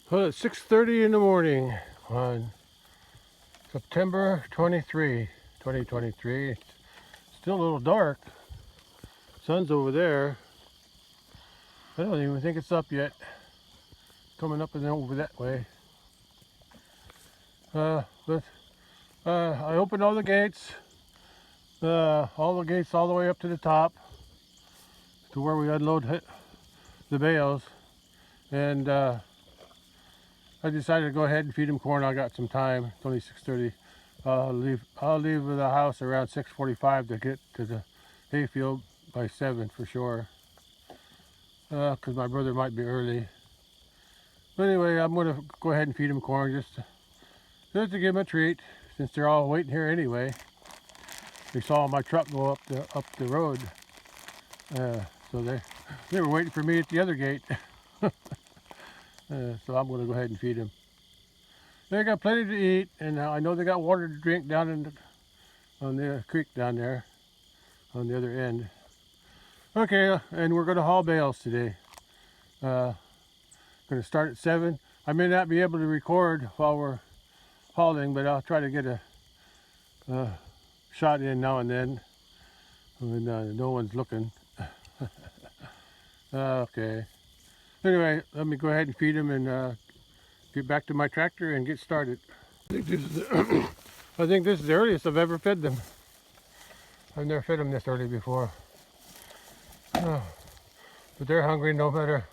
Well, it's 6:30 in the morning on September 23, 2023. It's still a little dark. Sun's over there. I don't even think it's up yet. Coming up and over that way. But I opened all the gates. All the way up to the top to where we unload the bales. And I decided to go ahead and feed them corn. I got some time. It's only 6:30. I'll leave the house around 6:45 to get to the hayfield by 7 for sure. Because my brother might be early. But anyway, I'm gonna go ahead and feed them corn just to give them a treat, since they're all waiting here anyway. They saw my truck go up the road, so they were waiting for me at the other gate. So I'm gonna go ahead and feed them. They got plenty to eat, and I know they got water to drink down on the creek down there on the other end. Okay, and we're gonna haul bales today. Gonna start at 7. I may not be able to record while we're hauling, but I'll try to get a shot in now and then when no one's looking. Okay. Anyway, let me go ahead and feed them and get back to my tractor and get started. I think this is the earliest I've ever fed them. I've never fed them this early before. But they're hungry no matter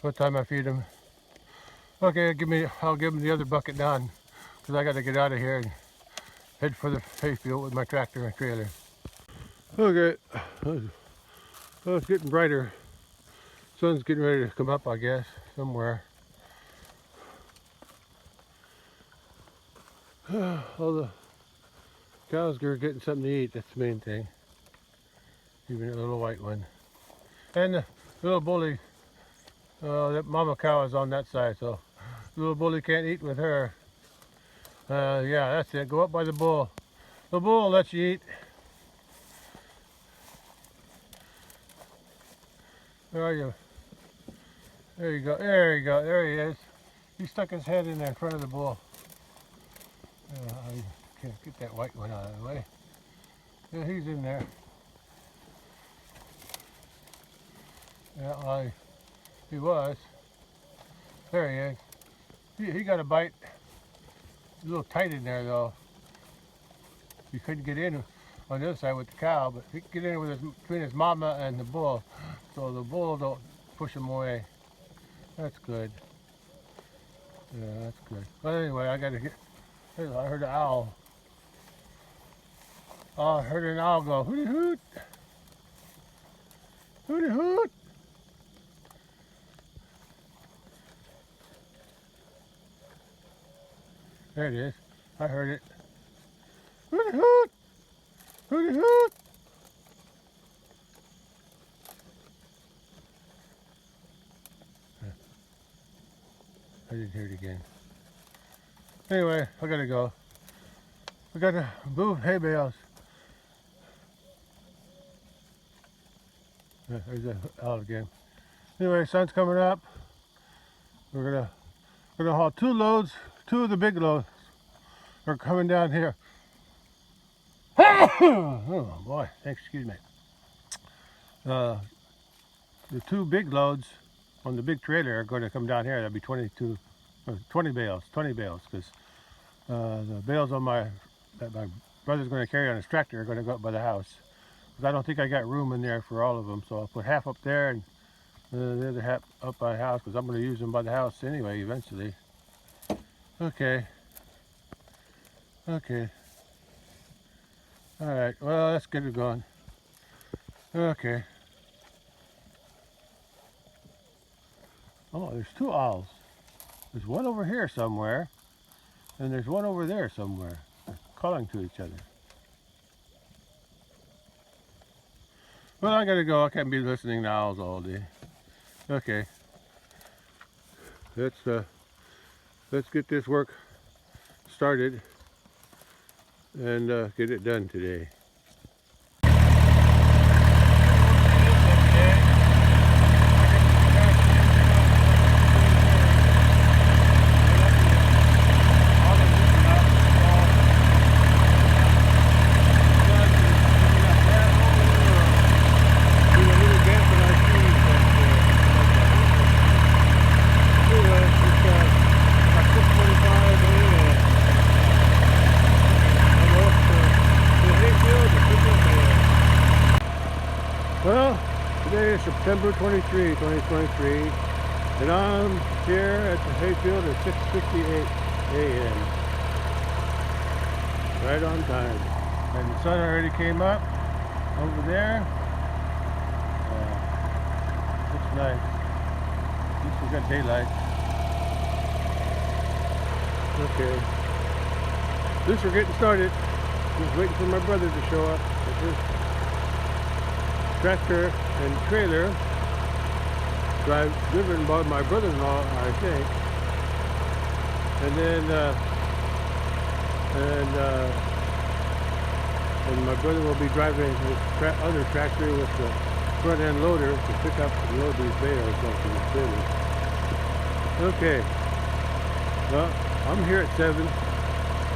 what time I feed them. Okay, I'll give them the other bucket down, because I got to get out of here and head for the hayfield with my tractor and trailer. Okay, well, it's getting brighter. Sun's getting ready to come up, I guess, somewhere. All the cows are getting something to eat. That's the main thing. Even a little white one. And the little bully, that mama cow is on that side, so the little bully can't eat with her. Yeah, that's it. Go up by the bull. The bull will let you eat. Where are you? There you go. There you go. There he is. He stuck his head in there in front of the bull. I can't get that white one out of the way. Yeah, he's in there. Yeah, he was. There he is. He got a bite. A little tight in there though. He couldn't get in on the other side with the cow, but he could get in between his mama and the bull. So the bull don't push him away. That's good. Yeah, that's good. But anyway, I gotta get. I heard an owl. Oh, I heard an owl go hooty hoot. Hooty hoot. There it is. I heard it. Hooty hoot! Hooty hoot! I didn't hear it again. Anyway, I gotta go. I gotta move hay bales. There's that owl again. Anyway, sun's coming up. We're gonna haul 2 loads. 2 of the big loads are coming down here. Oh boy, excuse me. The 2 big loads on the big trailer are going to come down here. That'll be 20 bales, because the bales that my brother's going to carry on his tractor are going to go up by the house. Because I don't think I got room in there for all of them, so I'll put half up there and the other half up by the house, because I'm going to use them by the house anyway eventually. Okay. Okay. Alright, well, let's get it going. Okay. Oh, there's 2 owls. There's one over here somewhere, and there's one over there somewhere. They're calling to each other. Well, I gotta go. I can't be listening to owls all day. Okay. Let's get this work started and get it done today. September 23, 2023, and I'm here at the hayfield at 6:58 a.m. Right on time. And the sun already came up over there. Looks nice. At least we got daylight. Okay. At least we're getting started. Just waiting for my brother to show up with his tractor and trailer, driven by my brother-in-law, I think. And then and my brother will be driving his other tractor with the front end loader to pick up and load these bales onto the trailer. Okay. Well, I'm here at 7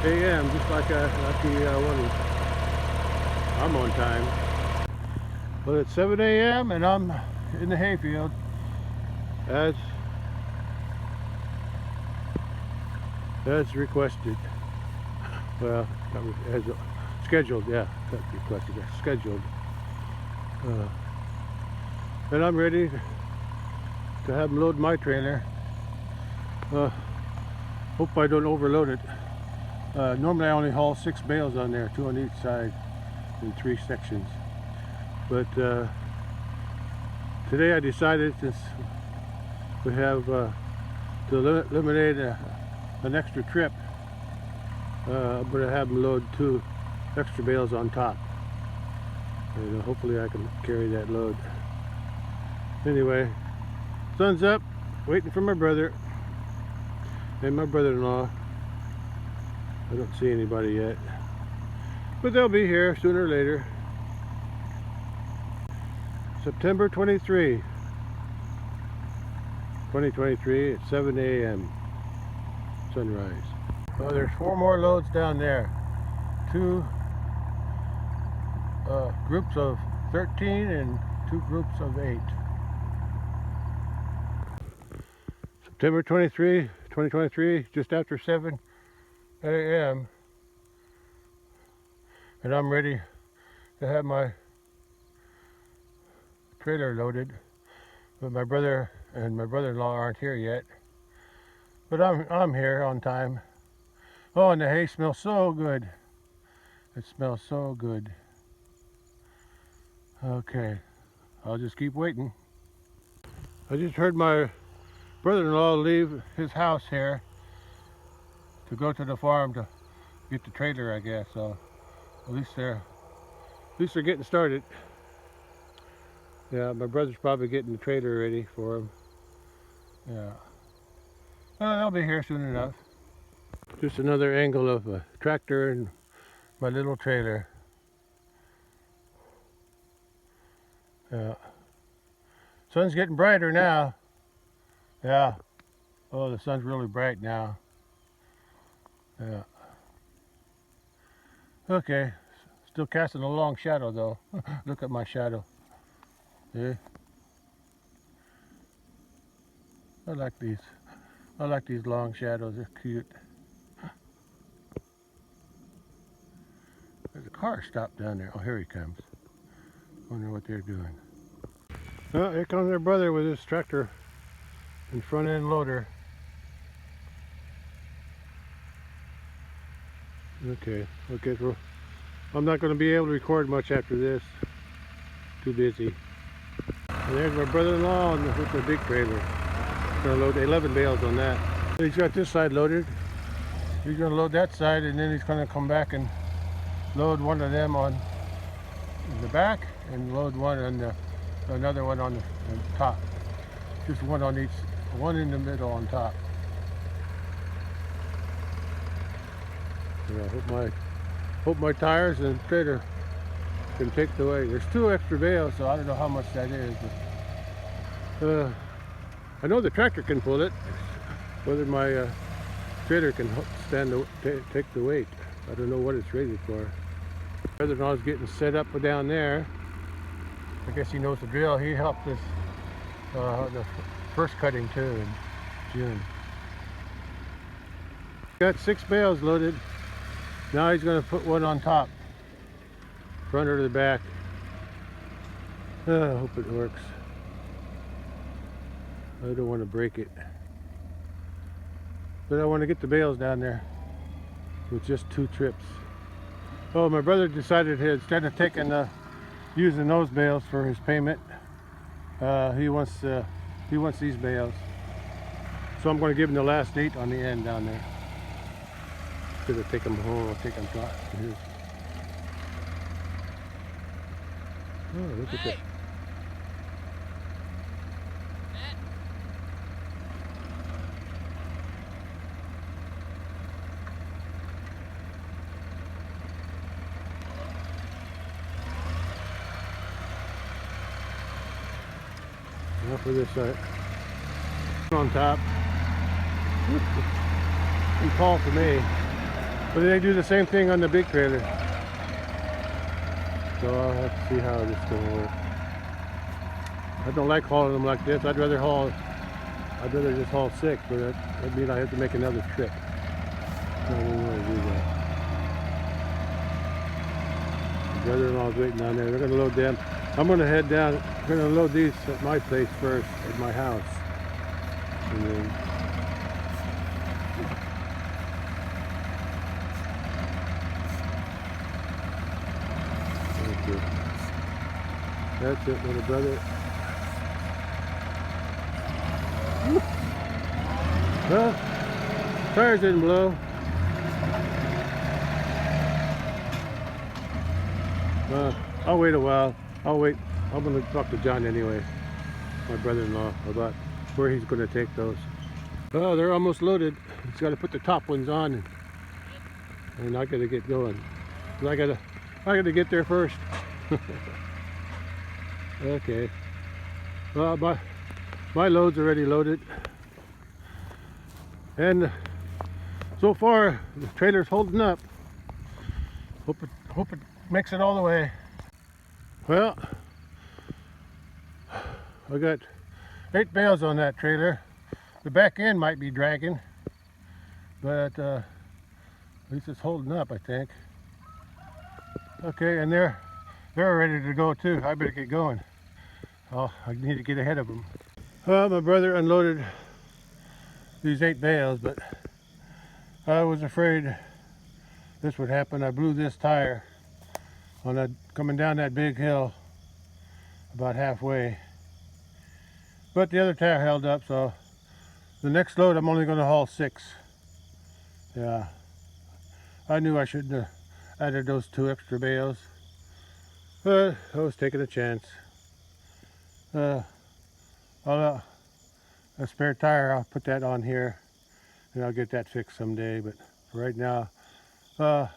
a.m. just like I wanted. I'm on time. But it's 7 a.m. and I'm in the hayfield as requested. Well, as scheduled, yeah, not requested, scheduled. And I'm ready to have them load my trailer. Hope I don't overload it. Normally I only haul 6 bales on there, 2 on each side in 3 sections. But today I decided, since we have to eliminate an extra trip, I'm going to have them load 2 extra bales on top. And hopefully I can carry that load. Anyway, sun's up, waiting for my brother and my brother-in-law. I don't see anybody yet, but they'll be here sooner or later. September 23, 2023 at 7 a.m. sunrise. Well, there's 4 more loads down there. 2 groups of 13 and 2 groups of 8. September 23, 2023, just after 7 a.m. and I'm ready to have my trailer loaded, but my brother and my brother-in-law aren't here yet. But I'm here on time. Oh, and the hay smells so good. It smells so good. Okay, I'll just keep waiting. I just heard my brother-in-law leave his house here to go to the farm to get the trailer, I guess. So at least they're getting started. Yeah, my brother's probably getting the trailer ready for him. Yeah. Well, they'll be here soon enough. Just another angle of a tractor and my little trailer. Yeah. Sun's getting brighter now. Yeah. Oh, the sun's really bright now. Yeah. Okay. Still casting a long shadow though. Look at my shadow. Yeah. I like these. I like these long shadows. They're cute. There's a car stopped down there. Oh, here he comes. Wonder what they're doing. Oh, here comes their brother with his tractor and front end loader. Okay, so I'm not going to be able to record much after this. Too busy. And there's my brother-in-law with the big trailer. Going to load 11 bales on that. He's got this side loaded. He's going to load that side, and then he's going to come back and load one of them on the back and load one on another one on the top. Just one on each, one in the middle on top. Yeah, hope my tires and trailer can take the weight. There's 2 extra bales, so I don't know how much that is. But, I know the tractor can pull it. Whether my trailer can take the weight, I don't know what it's rated for. Brother-in-law's getting set up down there. I guess he knows the drill. He helped us the first cutting too in June. Got 6 bales loaded. Now he's going to put one on top, front or the back. I hope it works. I don't want to break it. But I want to get the bales down there with just 2 trips. Oh, my brother decided instead of taking using those bales for his payment, he wants these bales. So I'm going to give him the last 8 on the end down there. Instead of take them home, I'll take them to his. Oh, look at that. Now for this side. On top. And call for me. But they do the same thing on the big trailer. So I'll have to see how this is going to work. I don't like hauling them like this. I'd rather just haul 6, but that means I have to make another trip. I don't want to do that. My brother-in-law's waiting down there. They're going to load them. I'm going to head down. I'm going to load these at my place first, at my house. And then that's it, little brother. Well, tires didn't blow. I'll wait a while. I'll wait. I'm going to talk to John anyway, my brother-in-law, about where he's going to take those. Oh, they're almost loaded. He's got to put the top ones on, and I got to get going. I got to get there first. Okay. Well, my load's already loaded, and so far the trailer's holding up. Hope it makes it all the way. Well, I got 8 bales on that trailer. The back end might be dragging, but at least it's holding up, I think. Okay, and they're ready to go too. I better get going. I need to get ahead of them. Well, my brother unloaded these 8 bales, but I was afraid this would happen. I blew this tire on that coming down that big hill about halfway, but the other tire held up. So the next load I'm only going to haul 6. Yeah, I knew I shouldn't have added those 2 extra bales, but I was taking a chance. A spare tire, I'll put that on here and I'll get that fixed someday, but for right now I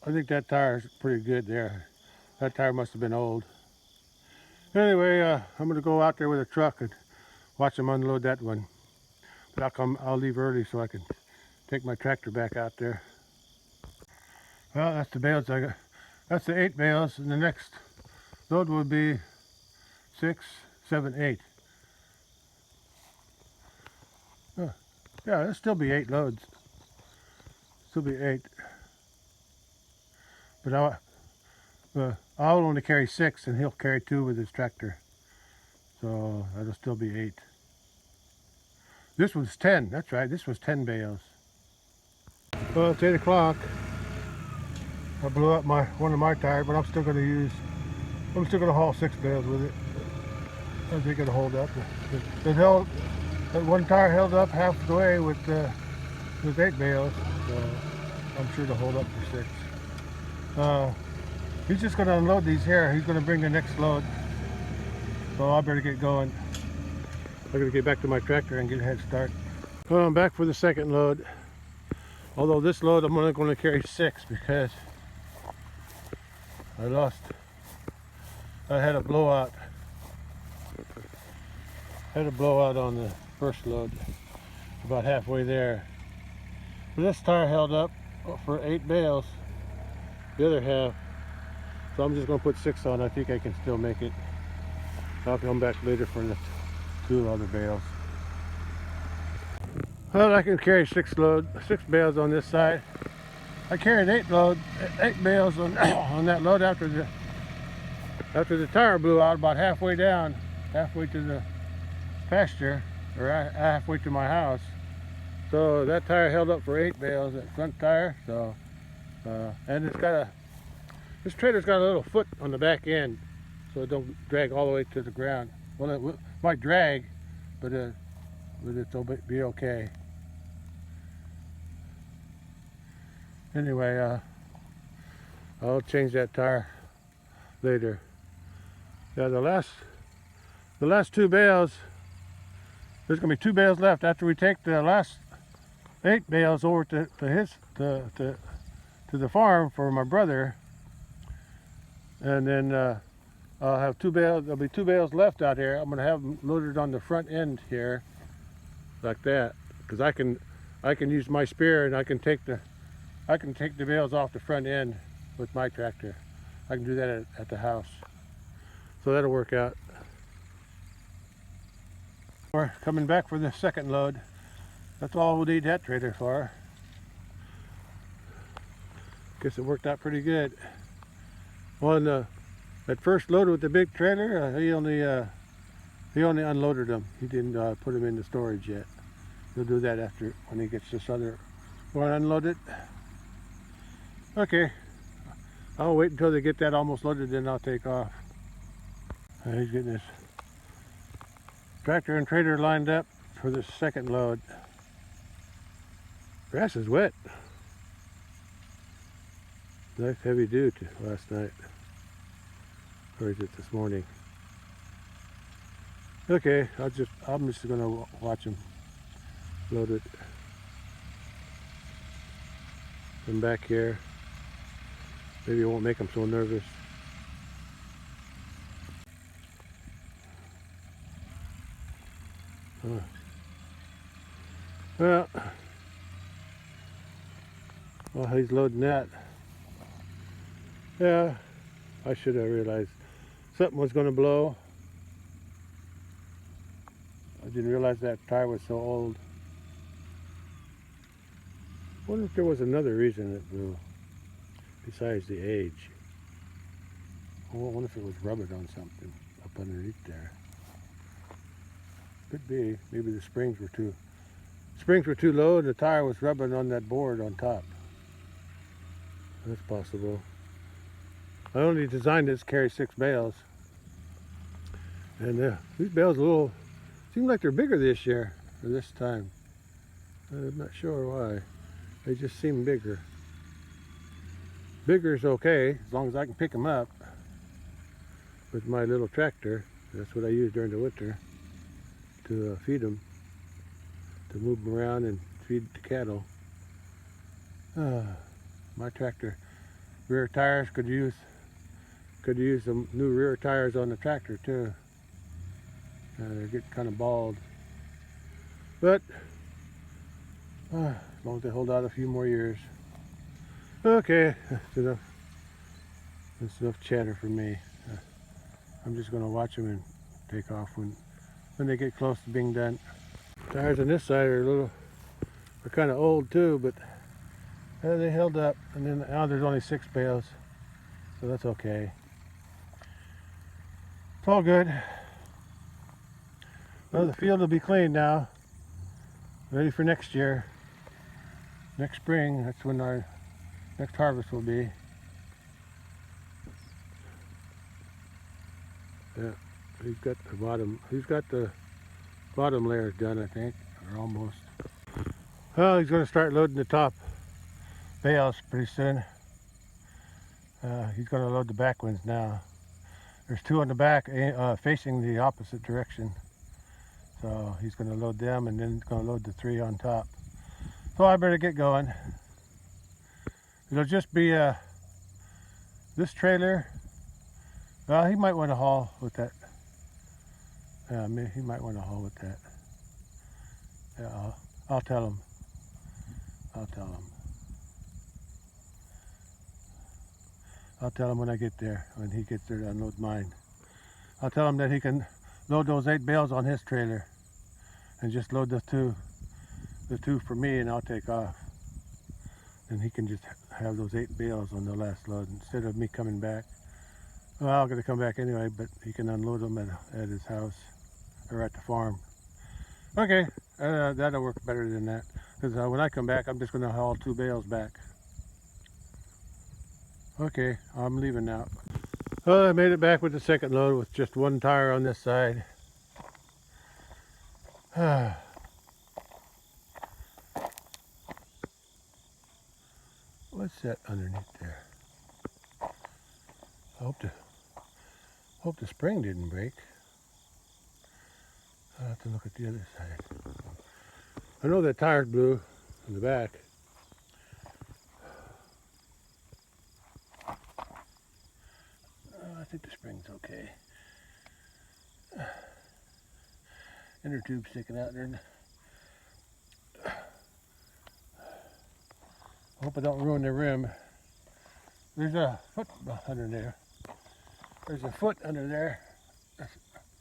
think that tire is pretty good there. That tire must have been old. Anyway, I'm going to go out there with a truck and watch them unload that one. But I'll leave early so I can take my tractor back out there. Well, that's the bales I got. That's the 8 bales, and the next load will be 6, 7, 8. Yeah, there'll still be 8 loads. Still be 8. But I'll only carry 6, and he'll carry 2 with his tractor. So that'll still be 8. This was 10. That's right. This was 10 bales. Well, it's 8 o'clock. I blew up one of my tires, but I'm still going to haul 6 bales with it. I think it'll hold up. That one tire held up halfway with 8 bales, so I'm sure it'll hold up for 6. He's just going to unload these here. He's going to bring the next load, so I better get going. I'm going to get back to my tractor and get a head start. Well, I'm back for the second load. Although this load I'm only going to carry 6 because I had a blowout. On the first load, about halfway there. But this tire held up for 8 bales, the other half. So I'm just going to put 6 on. I think I can still make it. I'll come back later for the 2 other bales. Well, I can carry 6 bales on this side. I carried 8 bales on on that load after the tire blew out about halfway down, halfway to pasture, or halfway to my house. So that tire held up for 8 bales, that front tire. So, and this trailer's got a little foot on the back end, so it don't drag all the way to the ground. Well, it might drag, but it'll be okay. Anyway, I'll change that tire later. Yeah, the last 2 bales, there's gonna be 2 bales left after we take the last 8 bales over to the farm for my brother, and then I'll have 2 bales. There'll be 2 bales left out here. I'm gonna have them loaded on the front end here, like that, because I can use my spear and I can take the bales off the front end with my tractor. I can do that at the house, so that'll work out. We're coming back for the second load. That's all we'll need that trailer for. Guess it worked out pretty good. On that first load with the big trailer, he only unloaded them. He didn't put them into storage yet. He'll do that after when he gets this other one unloaded. Okay, I'll wait until they get that almost loaded, then I'll take off. He's getting his tractor and trailer lined up for the second load. Grass is wet. Nice heavy dew last night. Or is it this morning? Okay, I'm just gonna watch him load it. Come back here. Maybe it won't make him so nervous. Well, while he's loading that, yeah, I should have realized something was going to blow. I didn't realize that tire was so old. I wonder if there was another reason it blew besides the age. I wonder if it was rubbing on something up underneath there. Could be. Maybe the springs were too low and the tire was rubbing on that board on top. That's possible. I only designed this to carry 6 bales. And these bales seem like they're bigger this year, or this time. I'm not sure why. They just seem bigger. Bigger is okay, as long as I can pick them up with my little tractor. That's what I use during the winter to feed them, to move them around and feed the cattle. My tractor rear tires could use some new rear tires on the tractor too. They're getting kind of bald, but as long as they hold out a few more years. Okay, that's enough. That's enough chatter for me. I'm just going to watch them and take off when they get close to being done. Tires on this side are kind of old too, but they held up. And then now there's only 6 bales, so that's okay. It's all good. Well, the field will be clean now, ready for next year. Next spring, that's when our next harvest will be. Yeah, he's got the bottom layers done, I think, or almost. Well, he's going to start loading the top bales pretty soon. He's going to load the back ones now. There's 2 on the back facing the opposite direction. So he's going to load them, and then he's going to load the 3 on top. So I better get going. It'll just be this trailer. Well, he might want to haul with that. Yeah, he might want to haul with that. Yeah, I'll tell him. I'll tell him when I get there, when he gets there to unload mine. I'll tell him that he can load those 8 bales on his trailer and just load the two for me, and I'll take off. And he can just have those 8 bales on the last load instead of me coming back. Well, I'm going to come back anyway, but he can unload them at his house or at the farm. Okay, that'll work better than that. Because when I come back, I'm just going to haul 2 bales back. Okay, I'm leaving now. Well, I made it back with the second load with just 1 tire on this side. What's that underneath there? I hope the spring didn't break. I'll have to look at the other side. I know that tire's blue in the back. I think the spring's okay. Inner tube sticking out there. I hope I don't ruin the rim. There's a foot under there. There's a foot under there.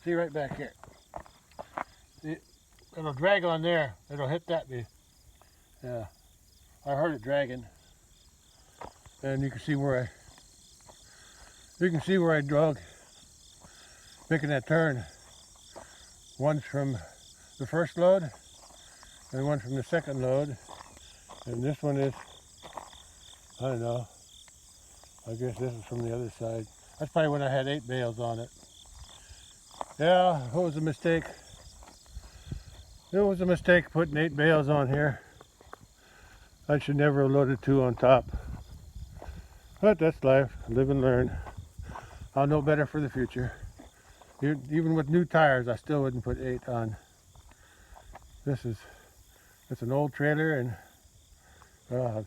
See right back here. It'll drag on there. It'll hit that. Yeah, I heard it dragging, and you can see where I drug, making that turn. One's from the first load, and one from the second load, and this one is, I don't know. I guess this is from the other side. That's probably when I had 8 bales on it. Yeah, it was a mistake. It was a mistake putting 8 bales on here. I should never have loaded 2 on top. But that's life. Live and learn. I'll know better for the future. Even with new tires, I still wouldn't put 8 on. It's an old trailer, and I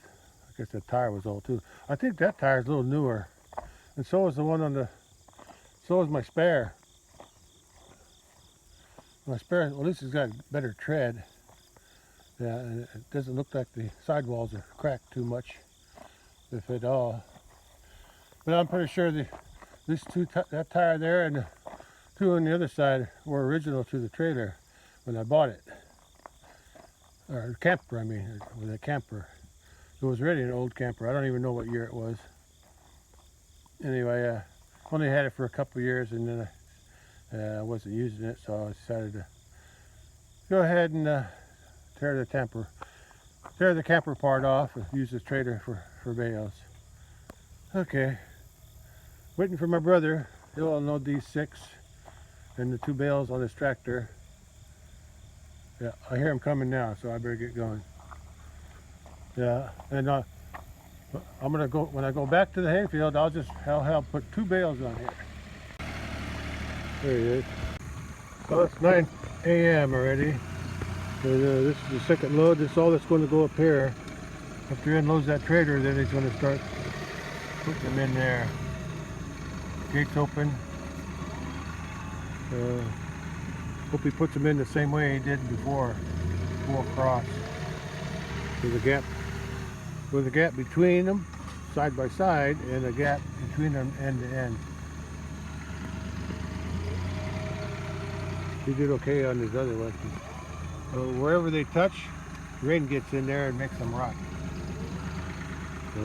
guess that tire was old too. I think that tire is a little newer, and so is the one on the. So is my spare. My spare, well, at least it's got better tread. Yeah, and it doesn't look like the sidewalls are cracked too much, if at all. But I'm pretty sure that tire there and the 2 on the other side were original to the trailer when I bought it. Or camper, I mean, it was a camper. It was really an old camper. I don't even know what year it was. Anyway, only had it for a couple years, and then I wasn't using it, so I decided to go ahead and tear the camper part off and use this trailer for bales. Okay, waiting for my brother. He'll unload these 6 and the 2 bales on his tractor. Yeah, I hear him coming now, so I better get going. Yeah, and I'm gonna go, when I go back to the hayfield, I'll put 2 bales on here. There he is. Well, it's 9 a.m. already. And, this is the second load. This is all that's going to go up here. After he unloads that trailer, then he's going to start putting them in there. Gates open. Hope he puts them in the same way he did before. Full across. There's a gap between them, side by side, and a gap between them end to end. He did okay on his other ones. Wherever they touch, rain gets in there and makes them rot. So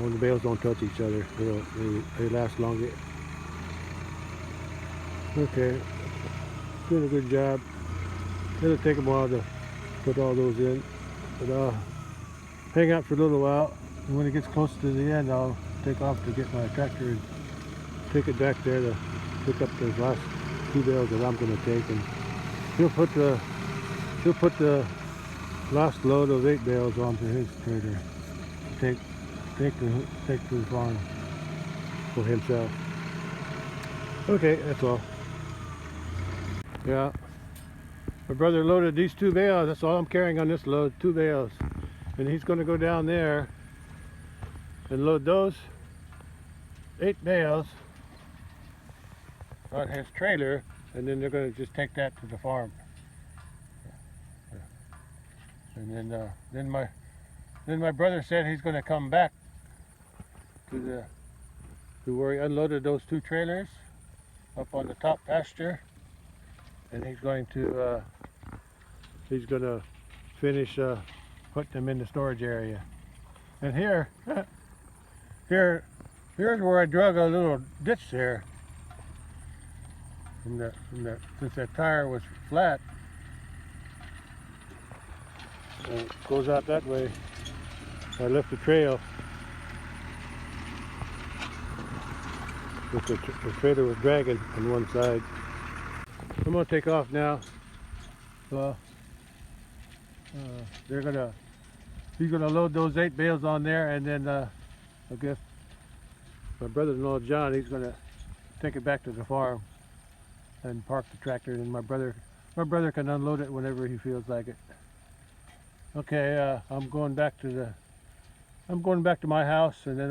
when the bales don't touch each other, they last longer. Okay, doing a good job. It'll take a while to put all those in, but I'll hang out for a little while. And when it gets close to the end, I'll take off to get my tractor and take it back there to pick up those last 2 bales that I'm going to take, and he'll put the last load of 8 bales onto his trailer. Take to the farm for himself. Okay, that's all. Yeah, my brother loaded these 2 bales. That's all I'm carrying on this load, 2 bales, and he's going to go down there and load those 8 bales on his trailer, and then they're going to just take that to the farm. And then my brother said he's going to come back to where he unloaded those 2 trailers up on the top pasture, and he's going to finish putting them in the storage area. And here's where I dug a little ditch there. Since that tire was flat, It goes out that way. I left the trail. But the trailer was dragging on one side. I'm gonna take off now. Uh, he's gonna load those 8 bales on there, and then I guess my brother-in-law John, he's gonna take it back to the farm and park the tractor, and my brother can unload it whenever he feels like it. Okay, I'm going back to my house, and then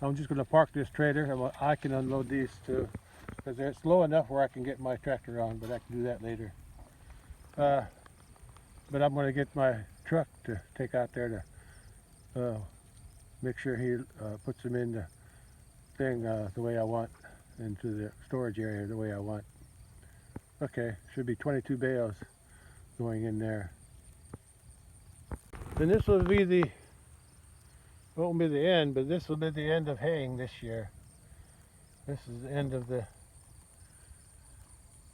I'm just gonna park this trailer, and I can unload these too, because they're slow enough where I can get my tractor on, but I can do that later. But I'm gonna get my truck to take out there to make sure he puts them in the thing the way I want, into the storage area the way I want. Okay, should be 22 bales going in there. And this will be won't be the end, but this will be the end of haying this year. This is the end of the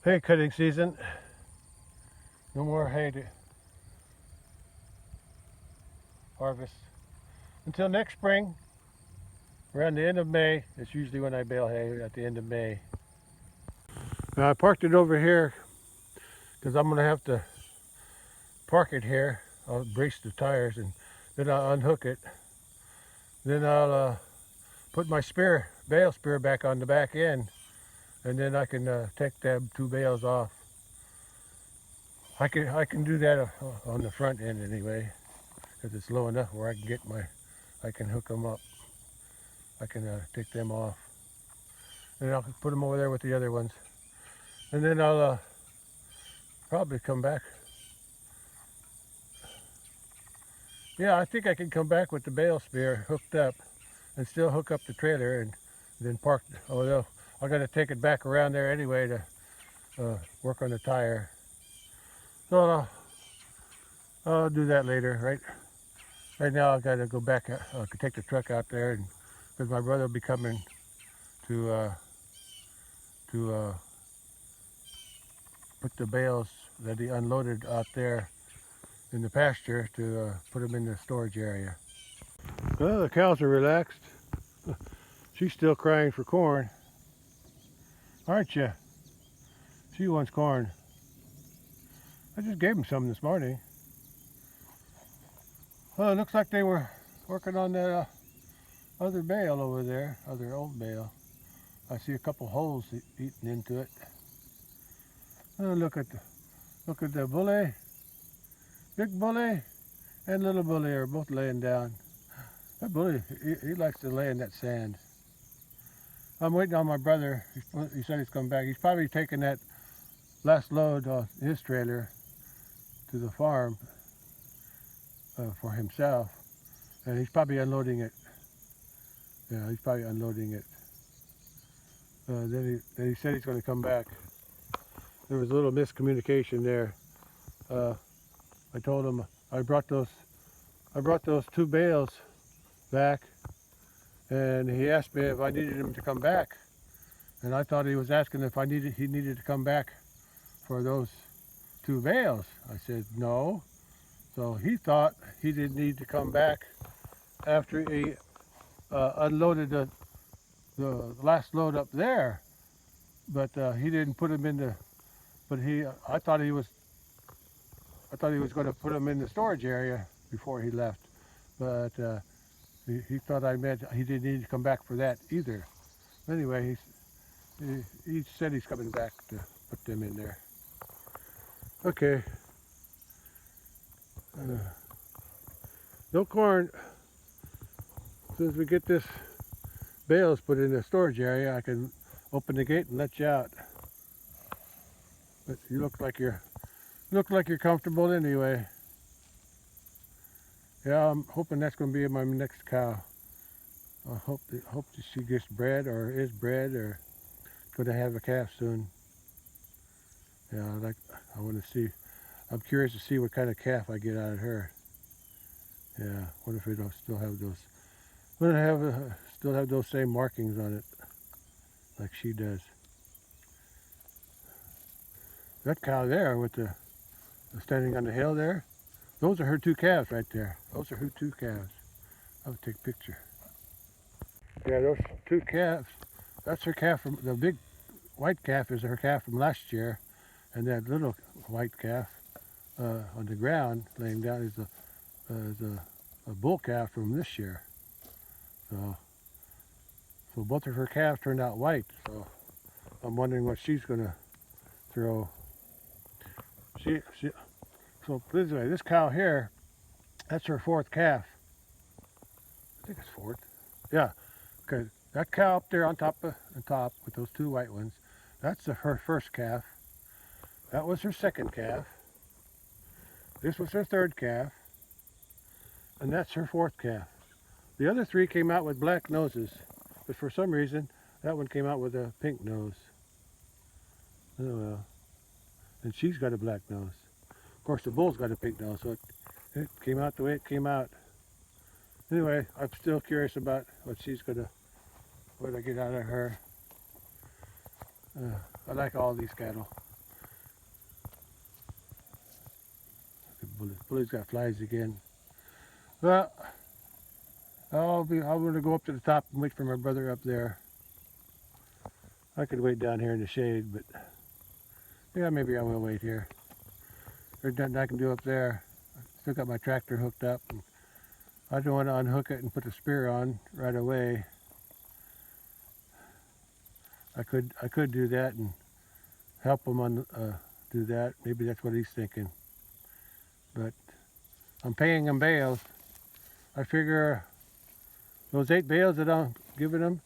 hay cutting season. No more hay to harvest until next spring, around the end of May. It's usually when I bale hay, at the end of May. Now I parked it over here because I'm going to have to park it here. I'll brace the tires, and then I'll unhook it. Then I'll put my bale spear back on the back end, and then I can take them 2 bales off. I can do that on the front end anyway, because it's low enough where I can hook them up. I can take them off, and I'll put them over there with the other ones, and then I'll probably come back. Yeah, I think I can come back with the bale spear hooked up and still hook up the trailer and then park. Although I got to take it back around there anyway to work on the tire. So I'll do that later. Right now I got to go back. I could take the truck out there, and because my brother will be coming to put the bales that he unloaded out there in the pasture to put them in the storage area. Well, the cows are relaxed. She's still crying for corn, aren't you? She wants corn. I just gave them some this morning. Well, it looks like they were working on that other bale over there, other old bale. I see a couple holes eaten into it. Oh, look at the bully. Big bully and little bully are both laying down. That bully, he likes to lay in that sand. I'm waiting on my brother. He said he's coming back. He's probably taking that last load on his trailer to the farm for himself, and he's probably unloading it. Yeah, he's probably unloading it. Then he said he's going to come back. There was a little miscommunication there. I told him I brought those 2 bales back, and he asked me if I needed him to come back, and I thought he was asking if he needed to come back for those 2 bales. I said no. So he thought he didn't need to come back after he unloaded the last load up there, but he didn't put them in the. But I thought he was going to put them in the storage area before he left, but he thought I meant he didn't need to come back for that either. Anyway, he said he's coming back to put them in there. Okay. No corn. As soon as we get this bales put in the storage area, I can open the gate and let you out. But you look like you're comfortable anyway. Yeah, I'm hoping that's going to be my next cow. I hope that she gets bred or is bred or going to have a calf soon. Yeah, I want to see. I'm curious to see what kind of calf I get out of her. Yeah, what if we don't still have those? Still have those same markings on it, like she does. That cow there with the standing on the hill there, Those are her two calves right there. Those are her two calves. I'll take a picture. Yeah, those two calves. That's her calf from the big white calf is her calf from last year, and that little white calf on the ground laying down is a bull calf from this year. So both of her calves turned out white. So I'm wondering what she's gonna throw. So this way, this cow here, that's her fourth calf. I think it's fourth. Yeah, okay. That cow up there on top with those two white ones, that's her first calf. That was her second calf. This was her third calf. And that's her fourth calf. The other three came out with black noses, but for some reason, that one came out with a pink nose. Oh well. And she's got a black nose. Of course, the bull's got a pink nose, so it came out the way it came out. Anyway, I'm still curious about what I get out of her. I like all these cattle. Bully's got flies again. Well, I'm gonna go up to the top and wait for my brother up there. I could wait down here in the shade, but yeah, maybe I will wait here. There's nothing I can do up there. I still got my tractor hooked up, and I don't want to unhook it and put the spear on right away. I could do that and help him do that. Maybe that's what he's thinking. But I'm paying him bales. I figure those 8 bales that I'm giving him,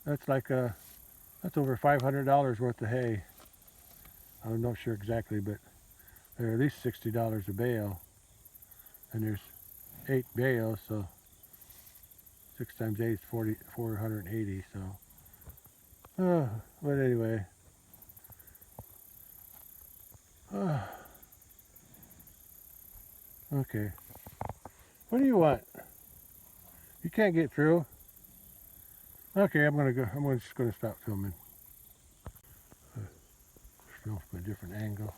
that's like that's over $500 worth of hay. I'm not sure exactly, but they're at least $60 a bale. And there's 8 bales, so 6 times 8 is 480. So, but anyway. Okay. What do you want? You can't get through. Okay, I'm just gonna stop filming. Film from a different angle.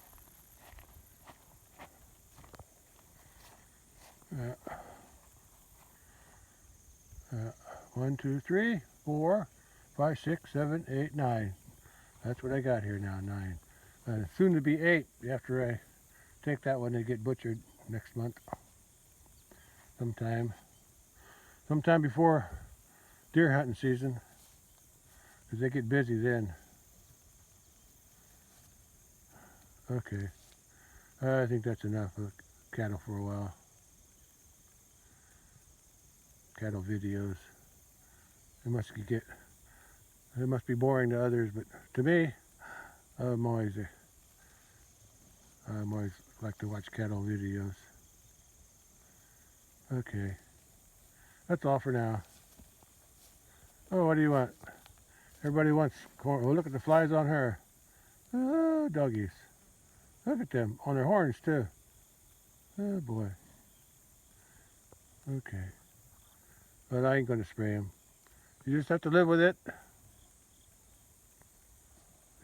Yeah. 1, 2, 3, 4, 5, 6, 7, 8, 9. That's what I got here now, 9. Soon to be 8 after I take that one and get butchered next month. Sometime before deer hunting season, because they get busy then. Okay, I think that's enough of cattle for a while. Cattle videos. It must be boring to others, but to me, I'm always like to watch cattle videos. Okay, that's all for now. Oh, what do you want? Everybody wants corn. Oh, look at the flies on her. Oh, doggies. Look at them on their horns too. Oh boy. Okay. But I ain't gonna spray them. You just have to live with it.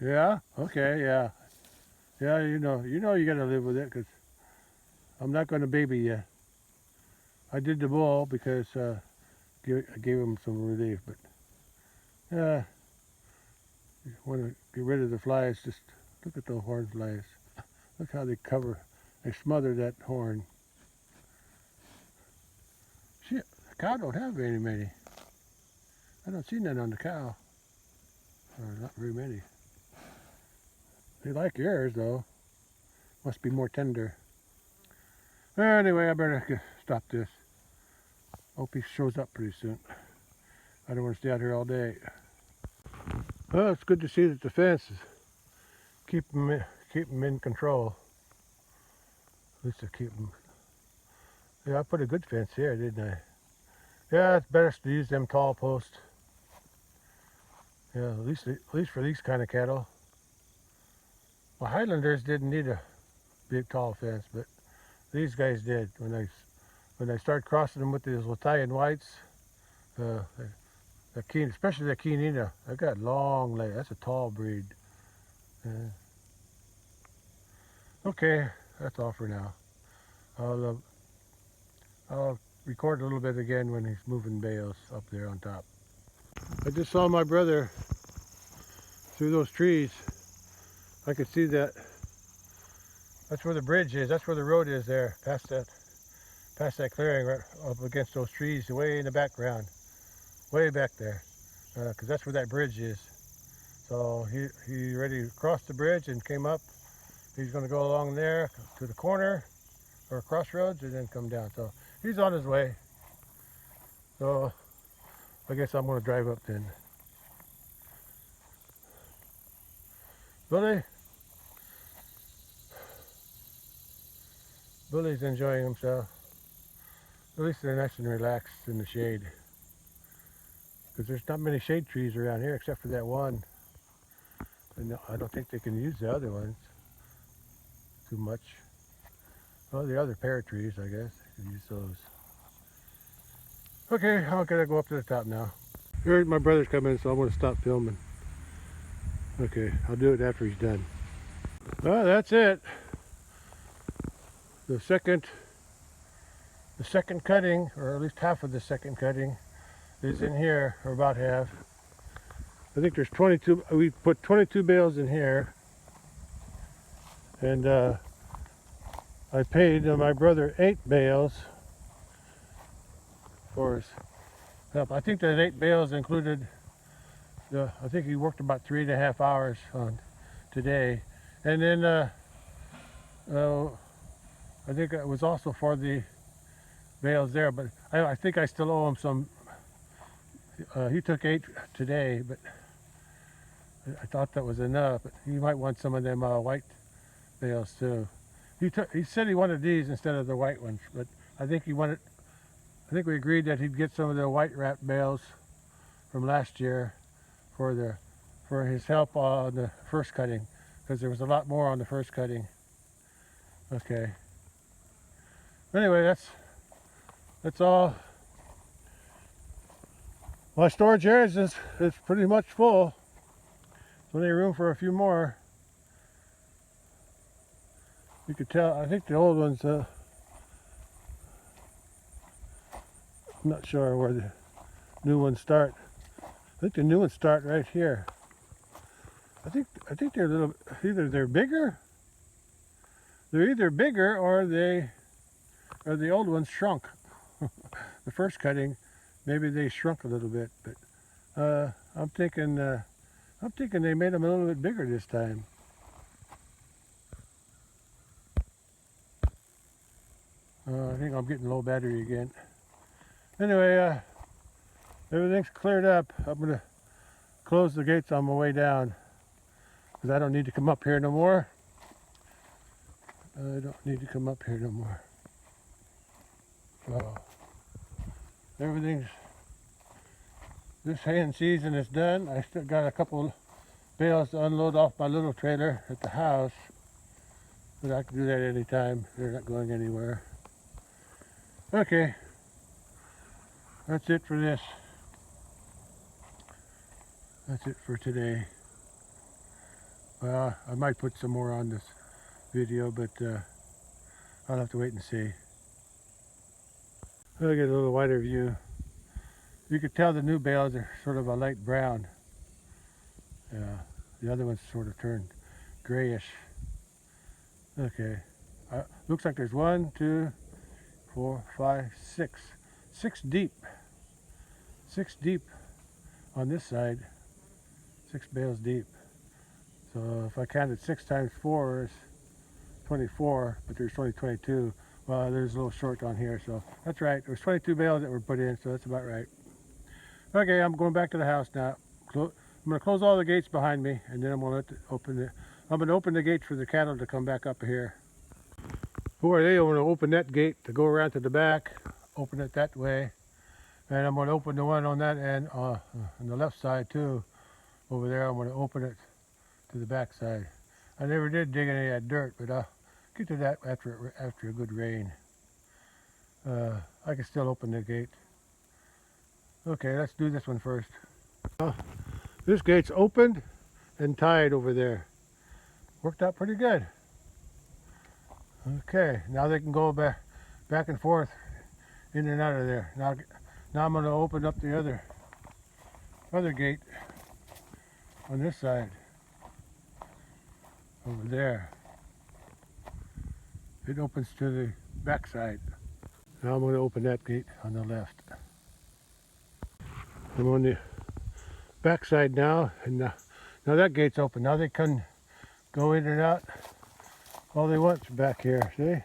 Yeah? Okay, yeah. Yeah, you know you gotta live with it, because I'm not gonna baby you. I did the bull because I gave him some relief, but you want to get rid of the flies, just look at the horn flies. Look how they smother that horn. Shit, the cow don't have very many. I don't see none on the cow. Or not very many. They like yours though. Must be more tender. Anyway, I better stop this. Hope he shows up pretty soon. I don't want to stay out here all day. Well, it's good to see that the fence is keep them in control. At least I keep them. Yeah, I put a good fence here, didn't I? Yeah, it's better to use them tall posts. Yeah, at least for these kind of cattle. Well, Highlanders didn't need a big tall fence, but these guys did. When I started crossing them with these Italian whites, especially the Quinina, I got long legs. That's a tall breed. Okay, that's all for now. I'll record a little bit again when he's moving bales up there on top. I just saw my brother through those trees. I could see that. That's where the bridge is. That's where the road is there, past that clearing, right up against those trees, way in the background, way back there, because that's where that bridge is. So he already crossed the bridge and came up. He's going to go along there to the corner or crossroads and then come down. So he's on his way. So I guess I'm going to drive up then. Billy's enjoying himself. At least they're nice and relaxed in the shade. Because there's not many shade trees around here except for that one. And I don't think they can use the other ones too much. Well, the other pear trees, I guess, they can use those. Okay, I'm gonna go up to the top now. Here, my brother's coming, so I'm gonna stop filming. Okay, I'll do it after he's done. Well, that's it. The second cutting, or at least half of the second cutting, is in here, or about half. I think there's 22. We put 22 bales in here, and I paid my brother 8 bales for his help. I think that 8 bales included I think he worked about 3.5 hours on today, and then I think it was also for the bales there. But I think I still owe him some. He took 8 today, but I thought that was enough. But he might want some of them white bales too. He said he wanted these instead of the white ones, but I think we agreed that he'd get some of the white wrap bales from last year for his help on the first cutting, because there was a lot more on the first cutting. Okay. Anyway, that's all. My storage areas is pretty much full. Plenty of room for a few more. You could tell. I think the old ones. I'm not sure where the new ones start. I think the new ones start right here. I think they're they're bigger. They're either bigger or the old ones shrunk. The first cutting, maybe they shrunk a little bit, but I'm thinking they made them a little bit bigger this time. I think I'm getting low battery again. Anyway, everything's cleared up. I'm gonna close the gates on my way down, because I don't need to come up here no more. I don't need to come up here no more. So this haying season is done. I still got a couple bales to unload off my little trailer at the house, but I can do that anytime. They're not going anywhere. Okay, that's it for this. That's it for today. Well, I might put some more on this video, but I'll have to wait and see. I'll get a little wider view. You could tell the new bales are sort of a light brown. The other ones sort of turned grayish. Okay, looks like there's 1, 2, 4, 5, 6. 6 deep. 6 deep on this side. 6 bales deep. So if I counted 6 times 4 is 24, but there's only 22. Well, there's a little short on here, so that's right. There's 22 bales that were put in, so that's about right. Okay, I'm going back to the house now. I'm going to close all the gates behind me, and then I'm going to open the gate for the cattle to come back up here. Before they want to open that gate to go around to the back, open it that way, and I'm going to open the one on that end on the left side too. Over there, I'm going to open it to the back side. I never did dig any of that dirt, but I'll get to that after a good rain. I can still open the gate. Okay, let's do this one first. This gate's opened and tied over there. Worked out pretty good. Okay, now they can go back and forth in and out of there. Now I'm going to open up the other gate on this side, over there. It opens to the back side. Now I'm going to open that gate on the left. I'm on the back side now, and now that gate's open. Now they can go in and out all they want back here. See?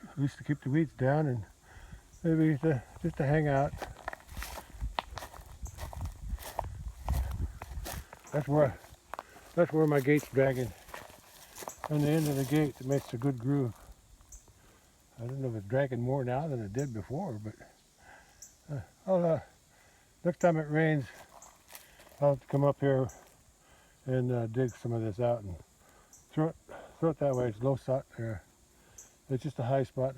At least to keep the weeds down, and maybe just to hang out. That's where my gate's dragging. On the end of the gate, it makes a good groove. I don't know if it's dragging more now than it did before, but next time it rains, I'll have to come up here and dig some of this out and throw it that way. It's low spot there. It's just a high spot.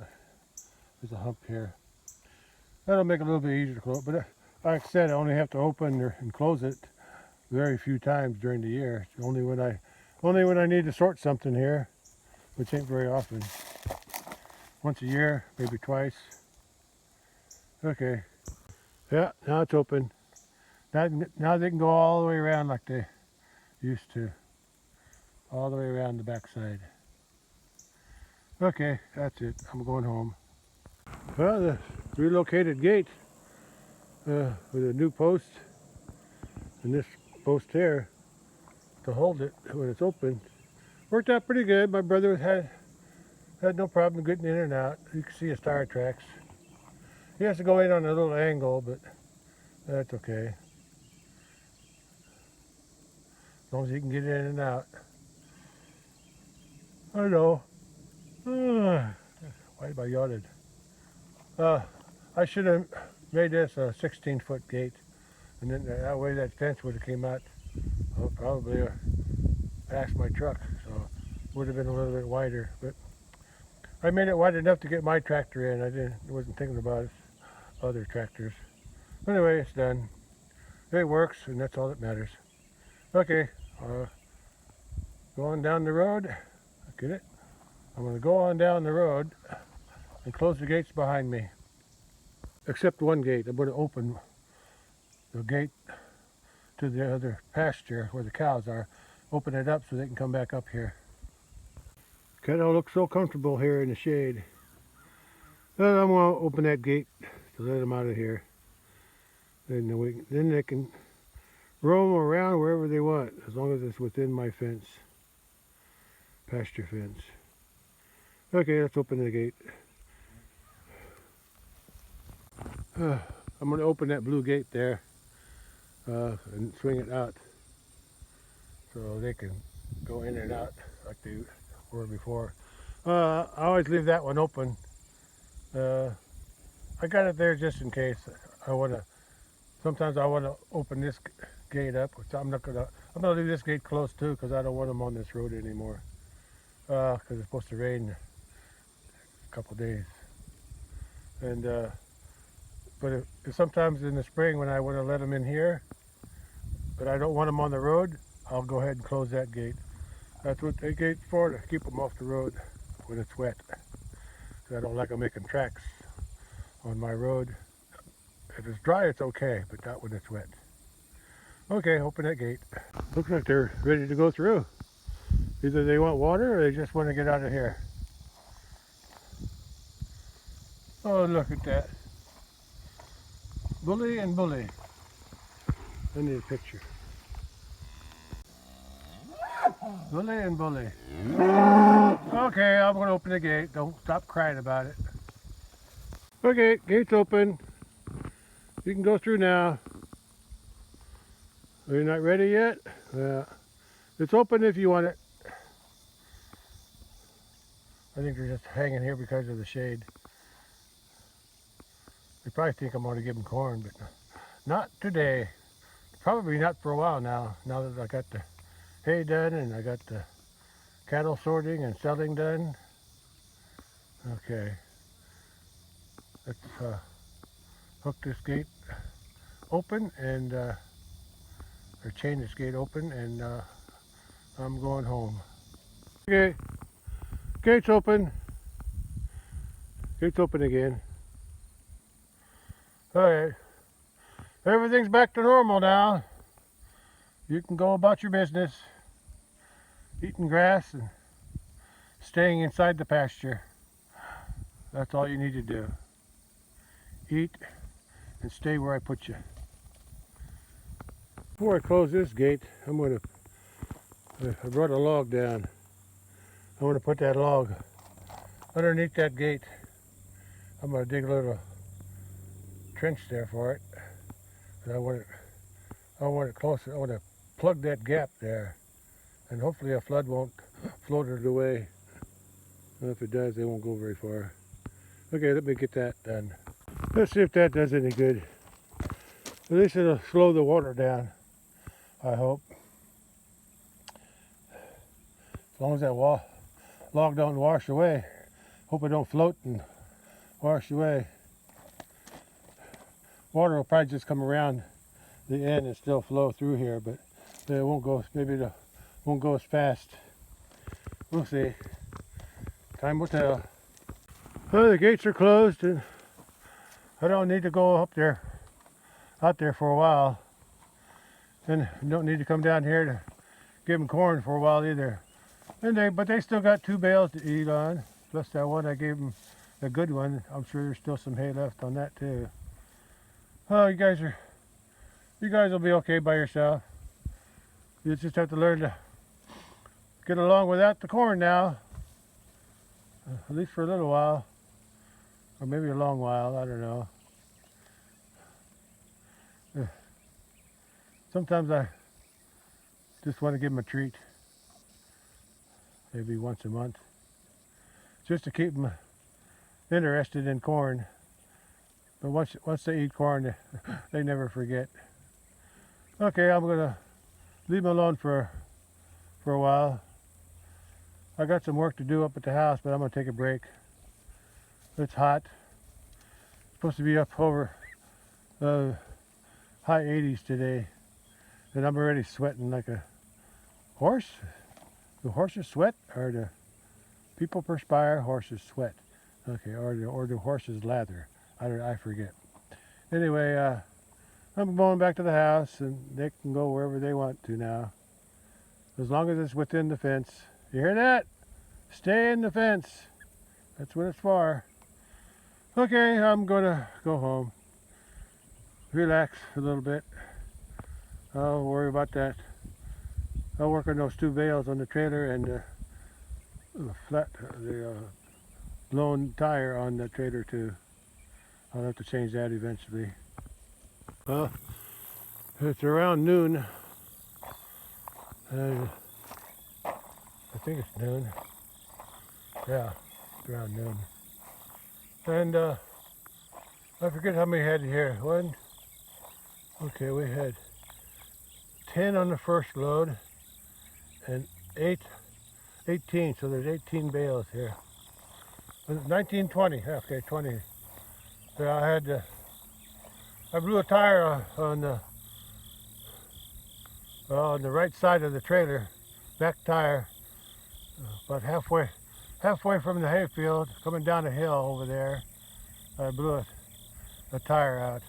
There's a hump here. That'll make it a little bit easier to close. But like I said, I only have to open and close it very few times during the year. It's only when I need to sort something here, which ain't very often. Once a year, maybe twice. Okay. Yeah, now it's open. Now they can go all the way around like they used to. All the way around the backside. Okay, that's it. I'm going home. Well, the relocated gate with a new post and this post here to hold it when it's open worked out pretty good. My brother had no problem getting in and out. You can see his tire tracks. He has to go in on a little angle, but that's okay. As long as he can get in and out. I know. Why have I yawning? I should have made this a 16-foot gate, and then that way that fence would have came out probably past my truck, so it would have been a little bit wider. But I made it wide enough to get my tractor in. I wasn't thinking about other tractors. Anyway, it's done. It works, and that's all that matters. Okay, going down the road. Get it? I'm going to go on down the road and close the gates behind me. Except one gate. I'm going to open the gate to the other pasture where the cows are. Open it up so they can come back up here. Cattle look so comfortable here in the shade. Then I'm going to open that gate to let them out of here. Then they can roam around wherever they want, as long as it's within my fence. Pasture fence. Okay, let's open the gate. I'm going to open that blue gate there and swing it out so they can go in and out like they were before. I always leave that one open. I got it there just in case. Sometimes I want to open this gate up, which I'm going to leave this gate closed too, because I don't want them on this road anymore. Because it's supposed to rain a couple days. And but if sometimes in the spring when I want to let them in here, but I don't want them on the road, I'll go ahead and close that gate. That's what the gate's for, to keep them off the road when it's wet. I don't like them making tracks on my road. If it's dry, it's okay, but not when it's wet. Okay, open that gate. Looks like they're ready to go through. Either they want water or they just want to get out of here. Oh, look at that. Bully and bully. I need a picture. Bully and bully. Okay, I'm going to open the gate. Don't stop crying about it. Okay, gate's open. You can go through now. Are you not ready yet? It's open if you want it. I think they're just hanging here because of the shade. They probably think I'm going to give them corn, but not today. Probably not for a while now. Now that I got the hay done and I got the cattle sorting and selling done. Okay. Let's hook this gate open and or chain this gate open, and I'm going home. Okay. Gate's open. Gate's open again. Alright, everything's back to normal now. You can go about your business, eating grass and staying inside the pasture. That's all you need to do. Eat and stay where I put you. Before I close this gate, I brought a log down. I'm going to put that log underneath that gate. I'm going to dig a little trench there for it. And I want it closer. I want to plug that gap there. And hopefully a flood won't float it away. And if it does, they won't go very far. Okay, let me get that done. Let's see if that does any good. At least it'll slow the water down, I hope. As long as that log don't wash away. Hope it don't float and wash away. Water will probably just come around the end and still flow through here, but it won't go, maybe it won't go as fast. We'll see. Time will tell. Well, the gates are closed and I don't need to go out there for a while. And don't need to come down here to give them corn for a while either. But they still got 2 bales to eat on, plus that one I gave them, a good one. I'm sure there's still some hay left on that too. Oh, you guys will be okay by yourself. You just have to learn to get along without the corn now, at least for a little while, or maybe a long while. I don't know. Sometimes I just want to give them a treat. Maybe once a month, just to keep them interested in corn. But once they eat corn, they never forget. Okay, I'm gonna leave them alone for a while. I got some work to do up at the house, but I'm gonna take a break. It's hot. It's supposed to be up over high 80s today, and I'm already sweating like a horse. Do horses sweat, or do people perspire, horses sweat? Okay, or do horses lather? I forget. Anyway, I'm going back to the house, and they can go wherever they want to now, as long as it's within the fence. You hear that? Stay in the fence. That's what it's for. Okay, I'm gonna go home, relax a little bit. I'll worry about that. I'll work on those 2 bales on the trailer and the blown tire on the trailer too. I'll have to change that eventually. Well, it's around noon. And I think it's noon. Yeah, it's around noon. And I forget how many had here. We had 10 on the first load and 18, so there's 18 bales here. 19, 20, okay, 20. Yeah, I blew a tire on the right side of the trailer, back tire, about halfway from the hayfield, coming down a hill over there. I blew a tire out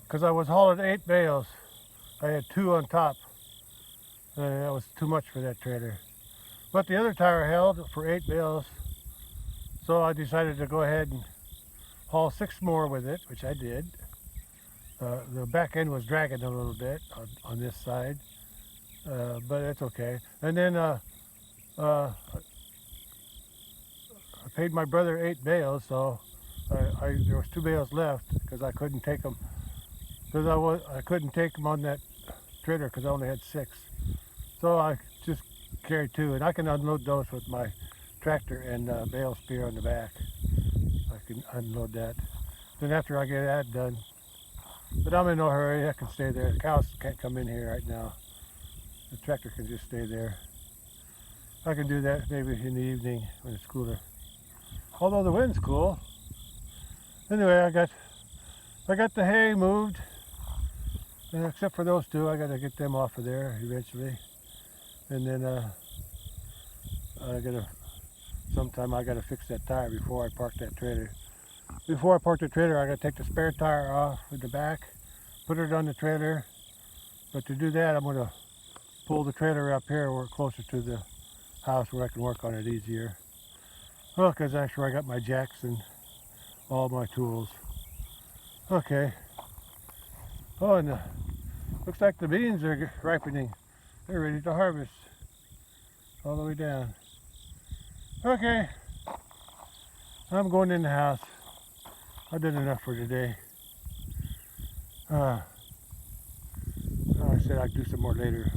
because I was hauling 8 bales. I had 2 on top, and that was too much for that trailer. But the other tire held for 8 bales, so I decided to go ahead and haul 6 more with it, which I did. The back end was dragging a little bit on this side, but it's okay. And then I paid my brother 8 bales, so there was 2 bales left because I couldn't take them. I couldn't take them on that trailer because I only had 6. So I just carried 2, and I can unload those with my tractor and bale spear on the back. I can unload that. Then after I get that done, but I'm in no hurry. I can stay there. The cows can't come in here right now. The tractor can just stay there. I can do that maybe in the evening when it's cooler. Although the wind's cool. Anyway, I got the hay moved, and except for those 2, I got to get them off of there eventually. And then sometime I got to fix that tire before I park that trailer. before I park the trailer, I gotta take the spare tire off at the back, put it on the trailer. But to do that, I'm gonna pull the trailer up here where it's closer to the house where I can work on it easier. Well, because actually I got my jacks and all my tools. Okay. Oh, and looks like the beans are ripening. They're ready to harvest. All the way down. Okay. I'm going in the house. I did enough for today. Like I said, I'll do some more later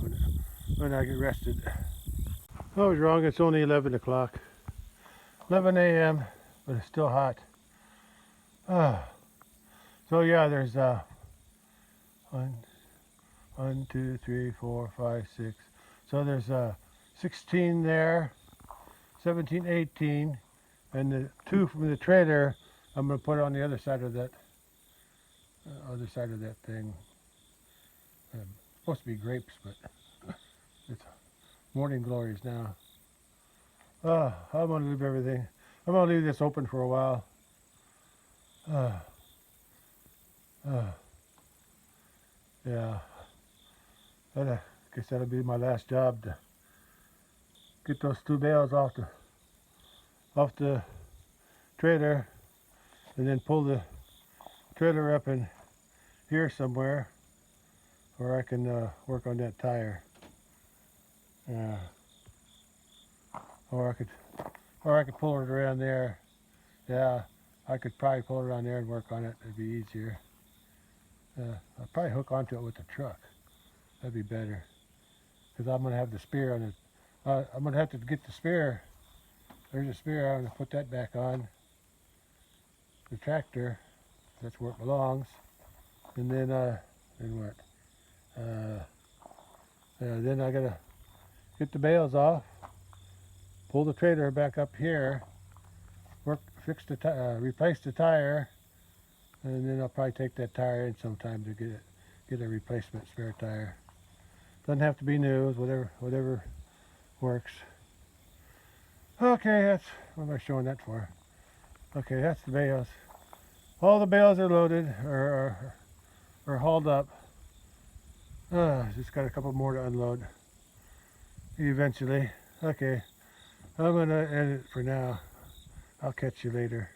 when I get rested. I was wrong. It's only 11 o'clock. 11 a.m. but it's still hot. So yeah, there's one, two, three, 4, 5, 6. So there's 16 there, 17, 18, and the 2 from the trailer I'm going to put on the other side of that thing. Supposed to be grapes, but it's morning glories now. I'm going to leave everything. I'm going to leave this open for a while. Yeah. I guess that'll be my last job, to get those 2 bales off the trailer, and then pull the trailer up in here somewhere where I can work on that tire. Or I could pull it around there. Yeah, I could probably pull it around there and work on it. It'd be easier. I'll probably hook onto it with the truck. That'd be better, because I'm going to have the spear on it. I'm going to have to get the spear. There's a spear. I'm going to put that back on the tractor. That's where it belongs. And then what? Then I got to get the bales off, pull the trailer back up here, replace the tire, and then I'll probably take that tire in sometime to get a replacement spare tire. Doesn't have to be new, whatever works. Okay, that's what am I showing that for? Okay, that's the bales. All the bales are loaded or hauled up. Just got a couple more to unload eventually. Okay, I'm gonna end it for now. I'll catch you later.